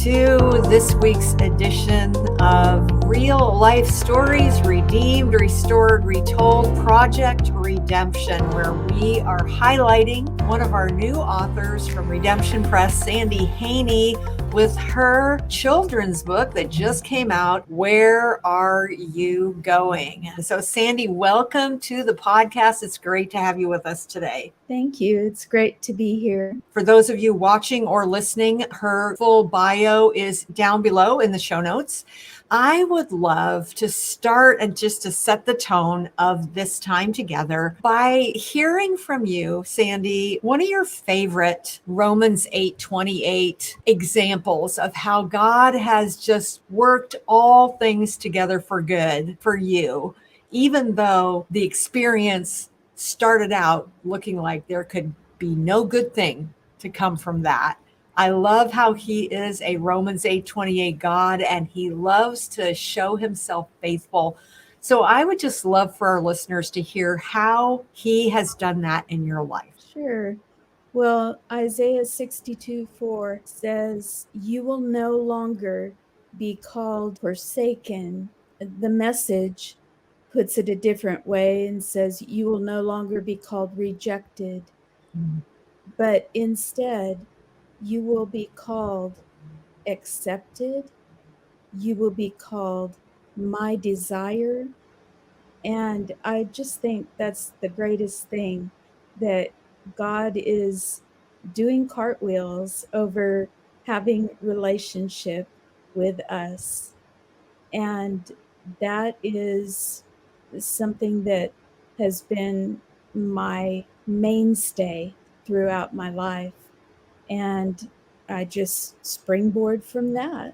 to this week's edition of Real Life Stories, Redeemed, Restored, Retold, Project Redemption, where we are highlighting one of our new authors from Redemption Press, Sandy Haney, with her children's book that just came out, Where Are You Going? So Sandy, welcome to the podcast. It's great to have you with us today. Thank you. It's great to be here. For those of you watching or listening, her full bio is down below in the show notes. I would love to start and just to set the tone of this time together by hearing from you, Sandy, one of your favorite Romans 8:28 examples of how God has just worked all things together for good for you, even though the experience started out looking like there could be no good thing to come from that. I love how he is a Romans 8:28 God, and he loves to show himself faithful. So I would just love for our listeners to hear how he has done that in your life. Sure. Well, Isaiah 62:4 says, "You will no longer be called forsaken." The Message puts it a different way and says, "You will no longer be called rejected, but instead, you will be called accepted. You will be called my desire." And I just think that's the greatest thing, that God is doing cartwheels over having relationship with us. And that is something that has been my mainstay throughout my life. And I just springboard from that.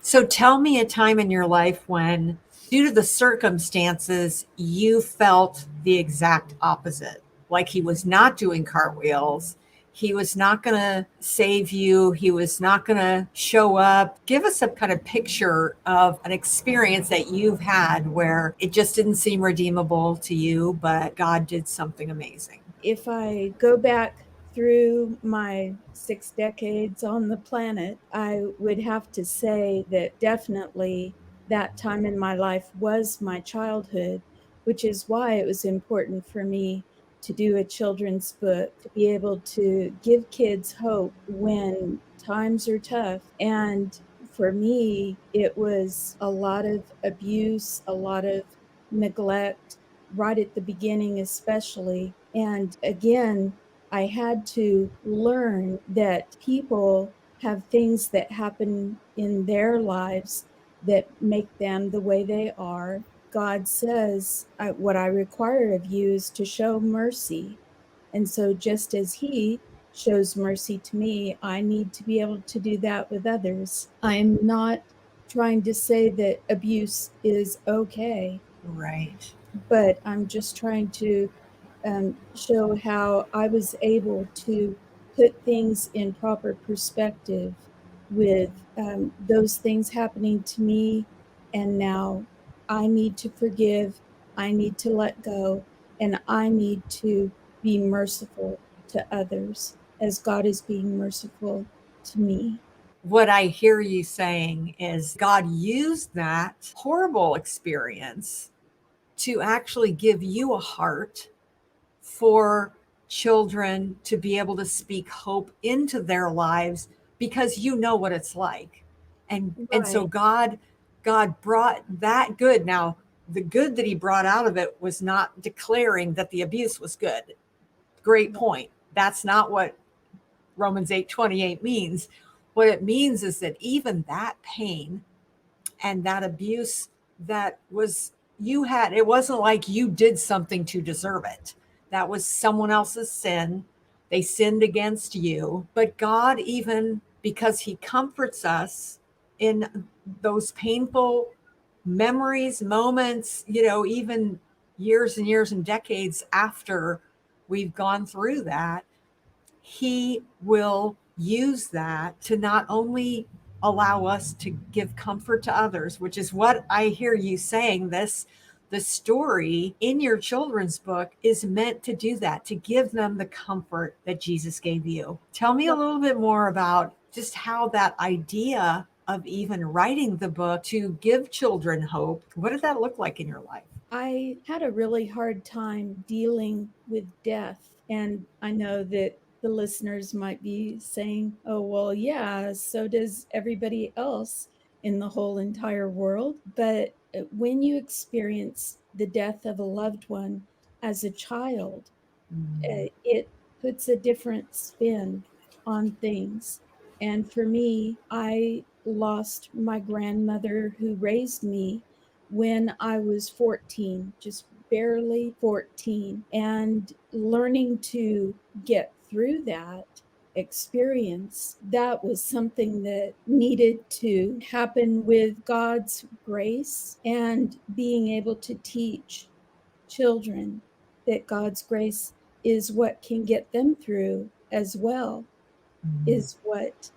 So tell me a time in your life when, due to the circumstances, you felt the exact opposite. Like he was not doing cartwheels. He was not going to save you. He was not going to show up. Give us some kind of picture of an experience that you've had where it just didn't seem redeemable to you, but God did something amazing. If I go back through my 6 decades on the planet, I would have to say that definitely that time in my life was my childhood, which is why it was important for me to do a children's book, to be able to give kids hope when times are tough. And for me, it was a lot of abuse, a lot of neglect, right at the beginning especially. And again, I had to learn that people have things that happen in their lives that make them the way they are. God says, what I require of you is to show mercy. And so just as he shows mercy to me, I need to be able to do that with others. I'm not trying to say that abuse is okay. Right. But I'm just trying to show how I was able to put things in proper perspective with those things happening to me. And now I need to forgive, I need to let go, and I need to be merciful to others as God is being merciful to me. What I hear you saying is God used that horrible experience to actually give you a heart for children to be able to speak hope into their lives because you know what it's like. And so Right. God brought that good. Now, the good that he brought out of it was not declaring that the abuse was good. Great point. That's not what Romans 8:28 means. What it means is that even that pain and that abuse that was you had, it wasn't like you did something to deserve it. That was someone else's sin. They sinned against you. But God, even because he comforts us in those painful memories, moments, even years and years and decades after we've gone through that, he will use that to not only allow us to give comfort to others, which is what I hear you saying. The story in your children's book is meant to do that, to give them the comfort that Jesus gave you. Tell me a little bit more about just how that idea of even writing the book to give children hope, what did that look like in your life? I had a really hard time dealing with death. And I know that the listeners might be saying, oh, well, yeah, so does everybody else in the whole entire world. But when you experience the death of a loved one as a child, it puts a different spin on things. And for me, I lost my grandmother who raised me when I was 14, just barely 14. And learning to get through that experience, that was something that needed to happen with God's grace and being able to teach children that God's grace is what can get them through as well, is what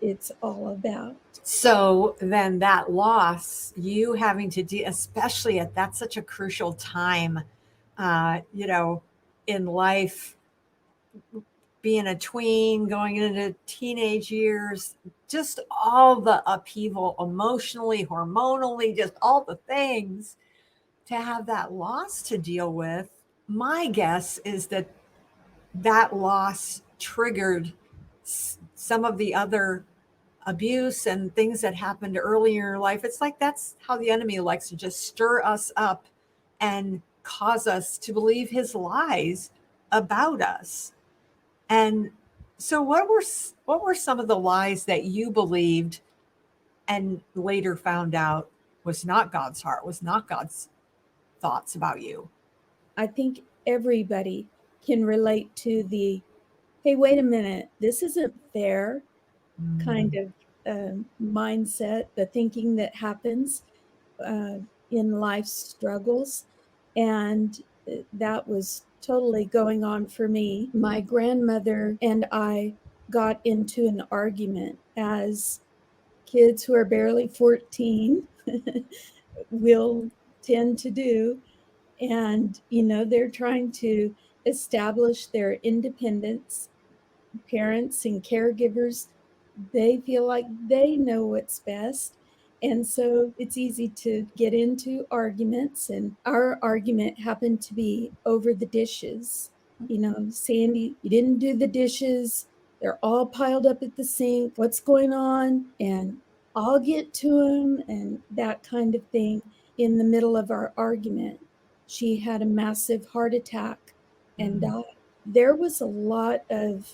it's all about. So then that loss, you having to do, especially at that's such a crucial time, you know, in life, being a tween, going into teenage years, just all the upheaval emotionally, hormonally, just all the things to have that loss to deal with. My guess is that that loss triggered some of the other abuse and things that happened earlier in your life. It's like that's how the enemy likes to just stir us up and cause us to believe his lies about us. And so what were some of the lies that you believed and later found out was not God's heart, was not God's thoughts about you? I think everybody can relate to the, hey, wait a minute, this isn't fair kind of mindset, the thinking that happens uh, in life's struggles. And that was totally going on for me. My grandmother and I got into an argument, as kids who are barely 14 will tend to do. And, they're trying to establish their independence. Parents and caregivers, they feel like they know what's best. And so it's easy to get into arguments. And our argument happened to be over the dishes. Sandy, you didn't do the dishes. They're all piled up at the sink. What's going on? And I'll get to them, and that kind of thing. In the middle of our argument, she had a massive heart attack and died. There was a lot of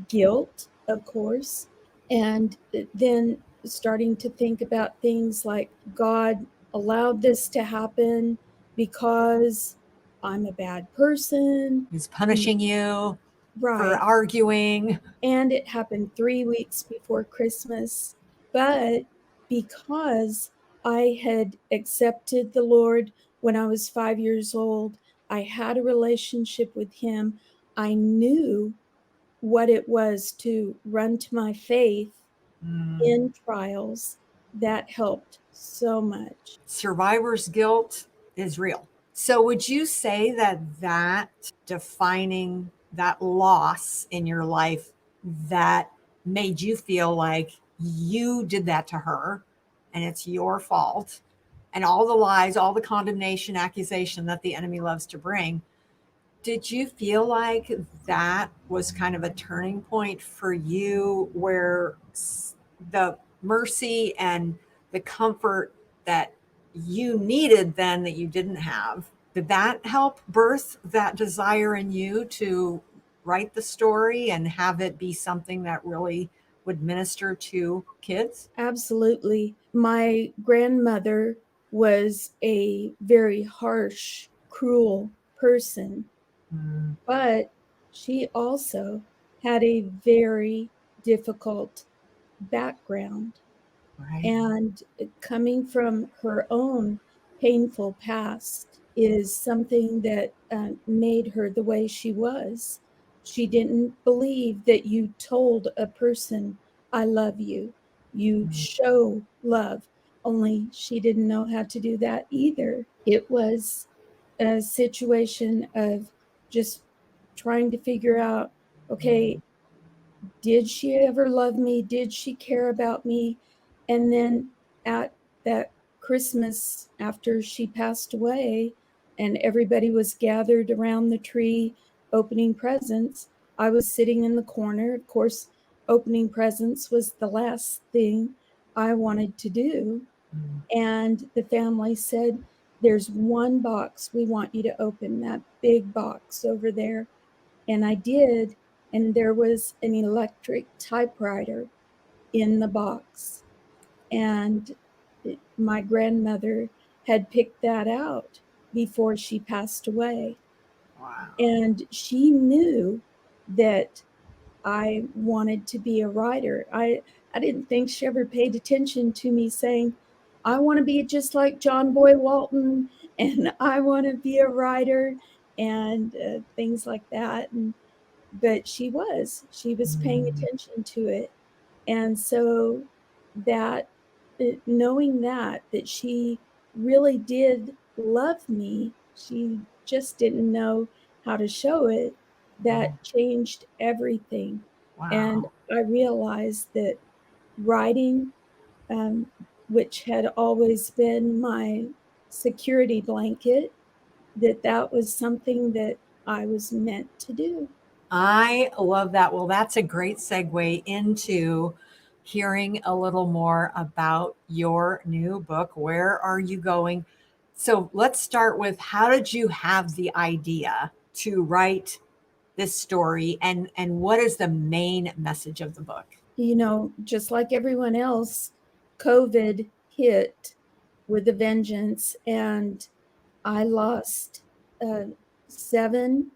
guilt, of course, and then starting to think about things like God allowed this to happen because I'm a bad person. He's punishing you for Right. arguing. And it happened 3 weeks before Christmas. But because I had accepted the Lord when I was 5 years old, I had a relationship with Him. I knew what it was to run to my faith in trials. That helped so much. Survivor's guilt is real. So would you say that defining that loss in your life that made you feel like you did that to her and it's your fault, and all the lies, all the condemnation, accusation that the enemy loves to bring, did you feel like that was kind of a turning point for you where the mercy and the comfort that you needed then that you didn't have, did that help birth that desire in you to write the story and have it be something that really would minister to kids? Absolutely. My grandmother was a very harsh, cruel person, but she also had a very difficult background. Right. And coming from her own painful past is something that made her the way she was. She didn't believe that you told a person, I love you. You show love. Only she didn't know how to do that either. It was a situation of just trying to figure out, okay, did she ever love me? Did she care about me? And then at that Christmas after she passed away and everybody was gathered around the tree opening presents, I was sitting in the corner. Of course, opening presents was the last thing I wanted to do. And the family said, there's one box we want you to open, that big box over there. And I did, and there was an electric typewriter in the box. And my grandmother had picked that out before she passed away. Wow. And she knew that I wanted to be a writer. I didn't think she ever paid attention to me saying, I want to be just like John Boy Walton, and I want to be a writer, and things like that. But she was paying attention to it. And so that, knowing that she really did love me, she just didn't know how to show it, that changed everything. Wow. And I realized that writing, which had always been my security blanket, that was something that I was meant to do. I love that. Well, that's a great segue into hearing a little more about your new book. Where are you going? So let's start with, how did you have the idea to write this story, and what is the main message of the book? You know, just like everyone else, COVID hit with a vengeance, and I lost 7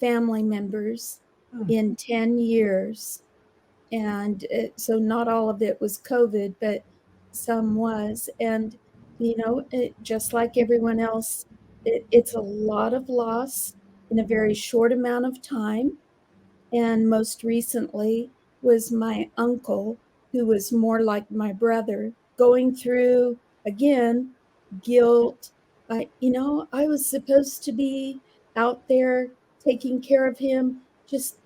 family members in 10 years. And so not all of it was COVID, but some was. And, you know, just like everyone else, it's a lot of loss in a very short amount of time. And most recently was my uncle, who was more like my brother, going through, again, guilt. I was supposed to be out there taking care of him. Just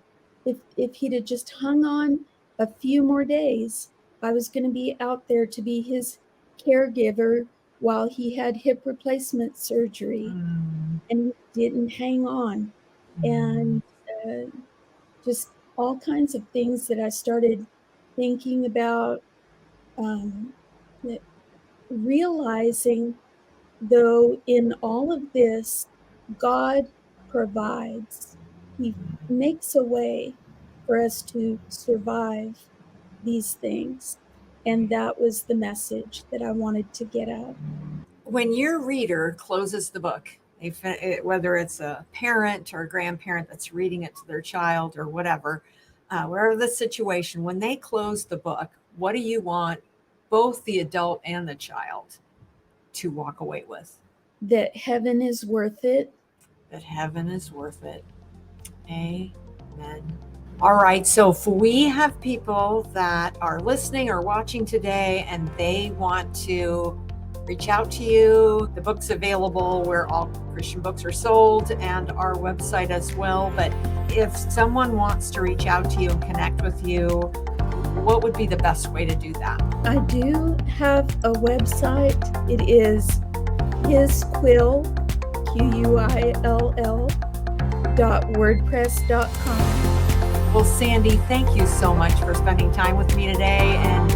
if he'd have just hung on a few more days, I was going to be out there to be his caregiver while he had hip replacement surgery, and he didn't hang on. And just all kinds of things that I started thinking about, realizing, though, in all of this, God provides. He makes a way for us to survive these things. And that was the message that I wanted to get out. When your reader closes the book, whether it's a parent or a grandparent that's reading it to their child or whatever, wherever the situation, when they close the book, what do you want both the adult and the child to walk away with? That heaven is worth it. That heaven is worth it. Amen. All right. So if we have people that are listening or watching today and they want to reach out to you, the book's available where all Christian books are sold and our website as well. But if someone wants to reach out to you and connect with you, what would be the best way to do that? I do have a website. It is hisquill, QUILL.wordpress.com. Well, Sandy, thank you so much for spending time with me today and